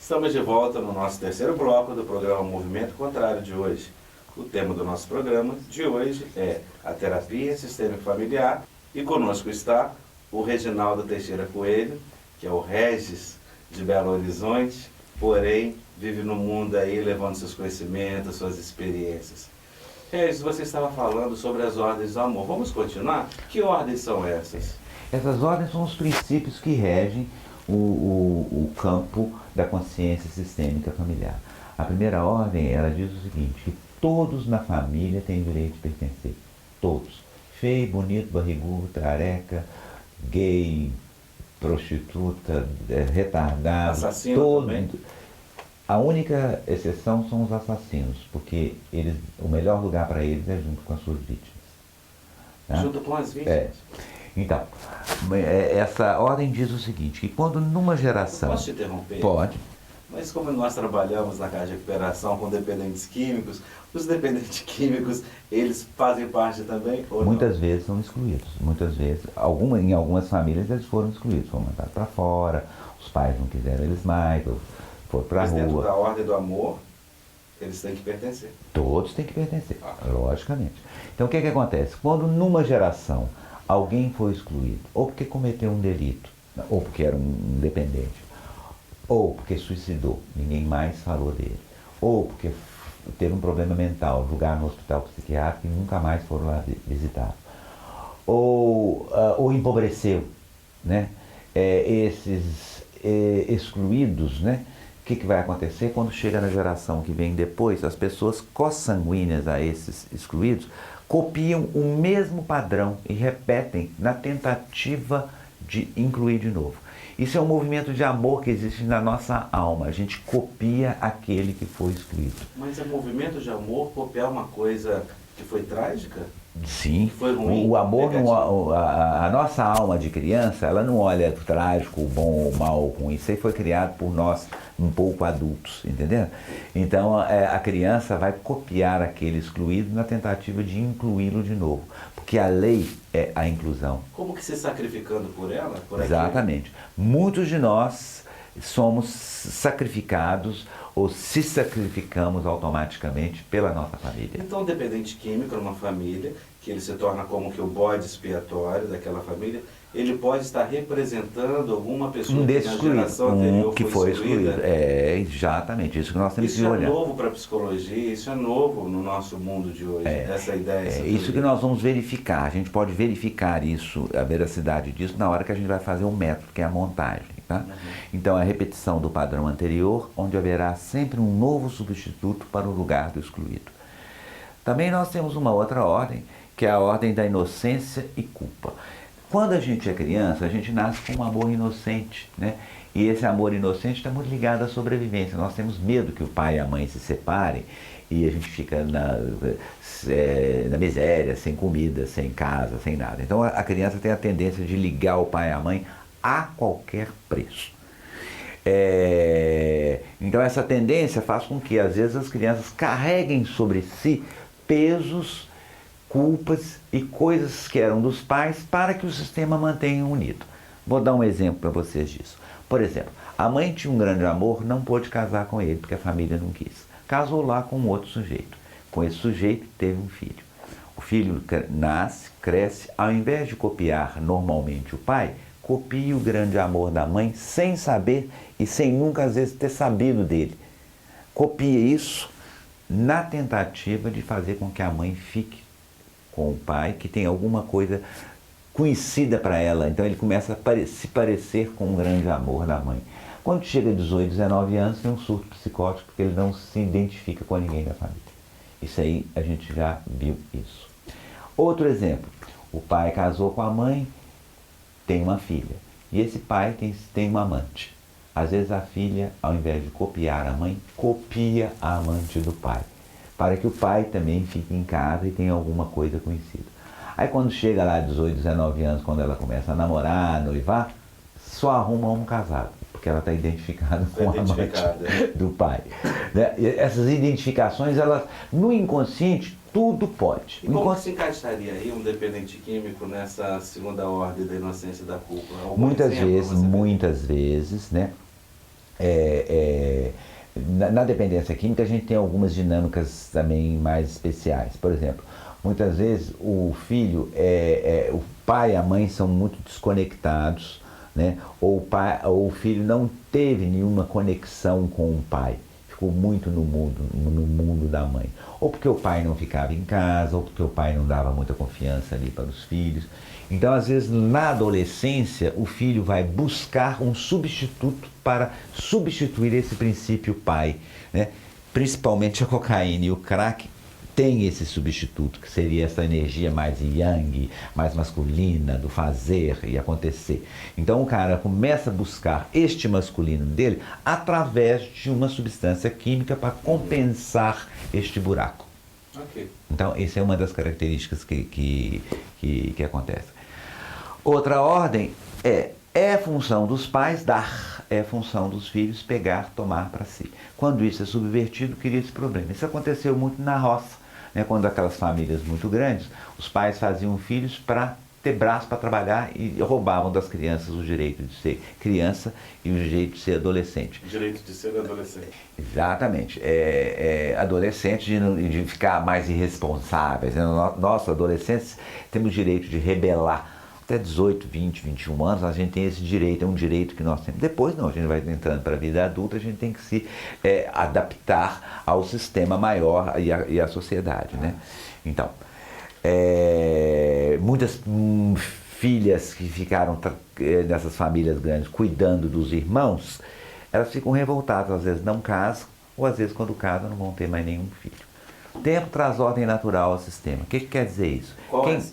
Estamos de volta no nosso terceiro bloco do programa Movimento Contrário de hoje. O tema do nosso programa de hoje é a terapia sistêmica familiar e conosco está o Reginaldo Teixeira Coelho, que é o Regis de Belo Horizonte, porém vive no mundo aí levando seus conhecimentos, suas experiências. Regis, você estava falando sobre as ordens do amor. Vamos continuar? Que ordens são essas? Essas ordens são os princípios que regem o campo da consciência sistêmica familiar. A primeira ordem, ela diz o seguinte, que todos na família têm direito de pertencer. Todos. Feio, bonito, barrigudo, careca, gay, prostituta, retardado. Assassino todo. também? A única exceção são os assassinos, porque o melhor lugar para eles é junto com as suas vítimas. Né? Junto com as vítimas? Então, essa ordem diz o seguinte, que quando numa geração... Posso te interromper? Pode. Mas como nós trabalhamos na casa de recuperação com dependentes químicos, os dependentes químicos, eles fazem parte também? Ou Muitas não? vezes são excluídos. Muitas vezes, em algumas famílias eles foram excluídos, foram mandados para fora, os pais não quiseram eles mais, ou foram para a Mas dentro da rua. ordem do amor, eles têm que pertencer. Todos têm que pertencer, logicamente. Então o que acontece? Quando numa geração alguém foi excluído, ou porque cometeu um delito, ou porque era um dependente, ou porque suicidou, ninguém mais falou dele, ou porque teve um problema mental, julgaram no hospital psiquiátrico e nunca mais foram lá visitar, ou empobreceu, né? Esses excluídos, né? O que vai acontecer quando chega na geração que vem depois? As pessoas consanguíneas a esses excluídos copiam o mesmo padrão e repetem na tentativa de incluir de novo. Isso é um movimento de amor que existe na nossa alma. A gente copia aquele que foi excluído. Mas é movimento de amor copiar uma coisa que foi trágica? Sim, Que foi ruim, o amor, negativo? a nossa alma de criança, ela não olha o trágico, o bom ou o mal com isso. Isso aí foi criado por nós, um pouco adultos, entendeu? Então a criança vai copiar aquele excluído na tentativa de incluí-lo de novo. Porque a lei é a inclusão. Como que se sacrificando por ela? Por aquilo? Exatamente. Muitos de nós somos sacrificados ou se sacrificamos automaticamente pela nossa família. Então, o dependente químico numa família, que ele se torna como que o bode expiatório daquela família, ele pode estar representando alguma pessoa Um que desses na excluído, geração anterior que foi excluído. É exatamente isso que nós temos que Isso é olhar. novo para a psicologia, isso é novo no nosso mundo de hoje, essa ideia. Essa É isso que teoria. nós vamos verificar. A gente pode verificar isso, a veracidade disso, na hora que a gente vai fazer o método, que é a montagem. Tá? Então, a repetição do padrão anterior, onde haverá sempre um novo substituto para o lugar do excluído. Também nós temos uma outra ordem, que é a ordem da inocência e culpa. Quando a gente é criança, a gente nasce com um amor inocente, né? E esse amor inocente está muito ligado à sobrevivência. Nós temos medo que o pai e a mãe se separem e a gente fica na miséria, sem comida, sem casa, sem nada. Então a criança tem a tendência de ligar o pai e a mãe a qualquer preço. Então essa tendência faz com que às vezes as crianças carreguem sobre si pesos, culpas e coisas que eram dos pais para que o sistema mantenha unido. Vou dar um exemplo para vocês disso. Por exemplo, a mãe tinha um grande amor, não pôde casar com ele porque a família não quis. Casou lá com um outro sujeito. Com esse sujeito teve um filho. O filho nasce, cresce, ao invés de copiar normalmente o pai, copia o grande amor da mãe sem saber e sem nunca às vezes ter sabido dele. Copia isso na tentativa de fazer com que a mãe fique com o pai, que tem alguma coisa conhecida para ela. Então ele começa a se parecer com o grande amor da mãe. Quando chega a 18, 19 anos, tem um surto psicótico porque ele não se identifica com ninguém da família. Isso aí, a gente já viu isso. Outro exemplo, o pai casou com a mãe, tem uma filha. E esse pai tem uma amante. Às vezes a filha, ao invés de copiar a mãe, copia a amante do pai. Para que o pai também fique em casa e tenha alguma coisa conhecida. Aí quando chega lá 18, 19 anos, quando ela começa a namorar, noivar, só arruma um casado. Porque ela está identificada com a amante do pai. Né? E essas identificações, elas, no inconsciente, tudo pode. E como se encaixaria aí um dependente químico nessa segunda ordem da inocência e da culpa? Muitas vezes, né? Na dependência química a gente tem algumas dinâmicas também mais especiais. Por exemplo, muitas vezes o filho, o pai e a mãe são muito desconectados, né? Ou o filho não teve nenhuma conexão com o pai, ficou muito no mundo da mãe. Ou porque o pai não ficava em casa, ou porque o pai não dava muita confiança ali para os filhos. Então, às vezes, na adolescência, o filho vai buscar um substituto para substituir esse princípio pai, né? Principalmente a cocaína e o crack tem esse substituto, que seria essa energia mais yang, mais masculina, do fazer e acontecer. Então o cara começa a buscar este masculino dele através de uma substância química para compensar este buraco. Okay. Então essa é uma das características que acontece. Outra ordem é função dos pais dar, é função dos filhos pegar, tomar para si. Quando isso é subvertido, cria esse problema. Isso aconteceu muito na roça, né? Quando aquelas famílias muito grandes, os pais faziam filhos para ter braço para trabalhar e roubavam das crianças o direito de ser criança e o direito de ser adolescente. O direito de ser adolescente. Exatamente. Adolescentes de ficar mais irresponsáveis, né? Nós, adolescentes, temos o direito de rebelar. Até 18, 20, 21 anos, a gente tem esse direito, é um direito que nós temos. Depois não, a gente vai entrando para a vida adulta, a gente tem que se adaptar ao sistema maior e à sociedade, né? Então, muitas filhas que ficaram nessas famílias grandes cuidando dos irmãos, elas ficam revoltadas, às vezes não casam, ou às vezes quando casam não vão ter mais nenhum filho. O tempo traz ordem natural ao sistema. O que quer dizer isso?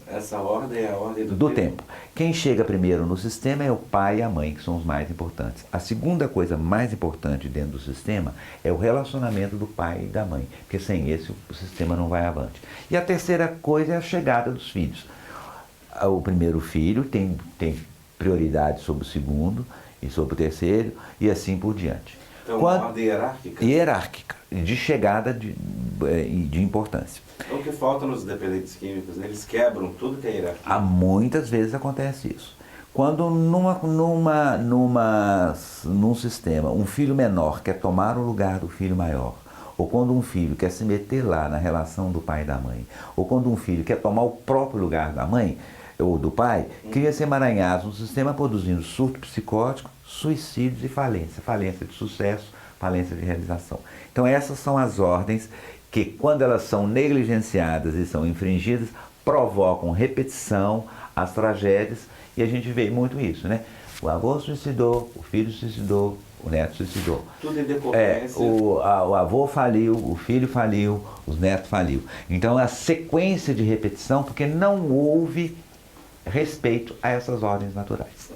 Essa ordem é a ordem do tempo. Quem chega primeiro no sistema é o pai e a mãe, que são os mais importantes. A segunda coisa mais importante dentro do sistema é o relacionamento do pai e da mãe, porque sem esse o sistema não vai avante. E a terceira coisa é a chegada dos filhos. O primeiro filho tem prioridade sobre o segundo e sobre o terceiro e assim por diante. Então, uma ordem hierárquica? Hierárquica, de chegada de importância. Então, o que falta nos dependentes químicos, né? Eles quebram tudo que é hierarquia. Muitas vezes acontece isso. Quando num sistema um filho menor quer tomar o lugar do filho maior, ou quando um filho quer se meter lá na relação do pai e da mãe, ou quando um filho quer tomar o próprio lugar da mãe ou do pai, cria-se emaranhados no sistema produzindo surto psicótico, suicídios e falência. Falência de sucesso, falência de realização. Então essas são as ordens que, quando elas são negligenciadas e são infringidas, provocam repetição, as tragédias, e a gente vê muito isso, né? O avô suicidou, o filho suicidou, o neto suicidou. Tudo em decorrência. O avô faliu, o filho faliu, os netos faliu. Então a sequência de repetição, porque não houve respeito a essas ordens naturais.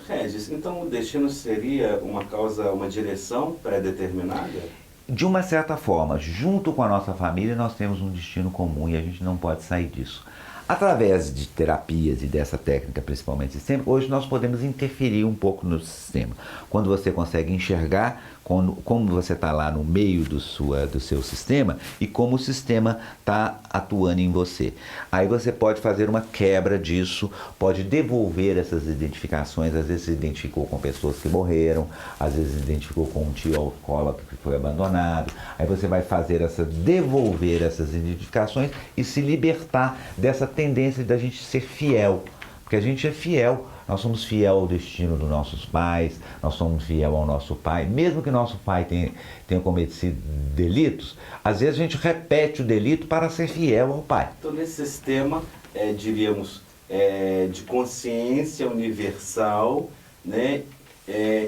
Regis, então o destino seria uma causa, uma direção pré-determinada? De uma certa forma, junto com a nossa família, nós temos um destino comum e a gente não pode sair disso. Através de terapias e dessa técnica, principalmente sistêmica, hoje nós podemos interferir um pouco no sistema. Quando você consegue enxergar como você está lá no meio do seu sistema e como o sistema está atuando em você. Aí você pode fazer uma quebra disso, pode devolver essas identificações. Às vezes se identificou com pessoas que morreram, às vezes se identificou com um tio alcoólatra que foi abandonado. Aí você vai devolver essas identificações e se libertar dessa tendência da gente ser fiel. Porque a gente é fiel. Nós somos fiel ao destino dos nossos pais, nós somos fiel ao nosso pai. Mesmo que nosso pai tenha cometido delitos, às vezes a gente repete o delito para ser fiel ao pai. Então, nesse sistema, diríamos, de consciência universal, né?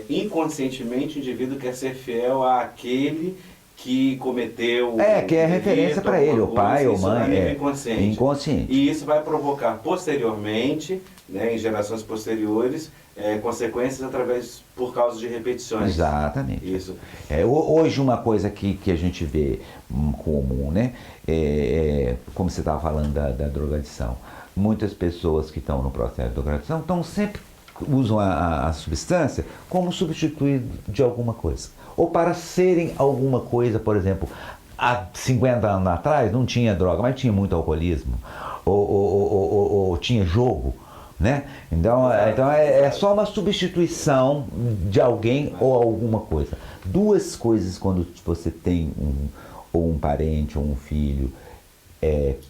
Inconscientemente o indivíduo quer ser fiel àquele que cometeu... que é referência para ele, o pai ou mãe. Inconsciente. E isso vai provocar posteriormente, né, em gerações posteriores, consequências por causa de repetições. Exatamente. Isso. Hoje uma coisa que a gente vê comum, né, como você estava falando da drogadição. Muitas pessoas que estão no processo de drogadição sempre usam a substância como substituir de alguma coisa. Ou para serem alguma coisa, por exemplo, há 50 anos atrás não tinha droga, mas tinha muito alcoolismo, ou tinha jogo, né? Então é só uma substituição de alguém ou alguma coisa. duas coisas quando você tem ou um parente ou um filho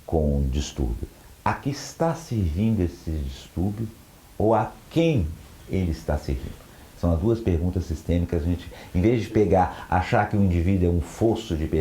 com distúrbio. A que está servindo esse distúrbio ou a quem ele está servindo? São as duas perguntas sistêmicas. A gente, em vez de achar que o indivíduo é um fosso de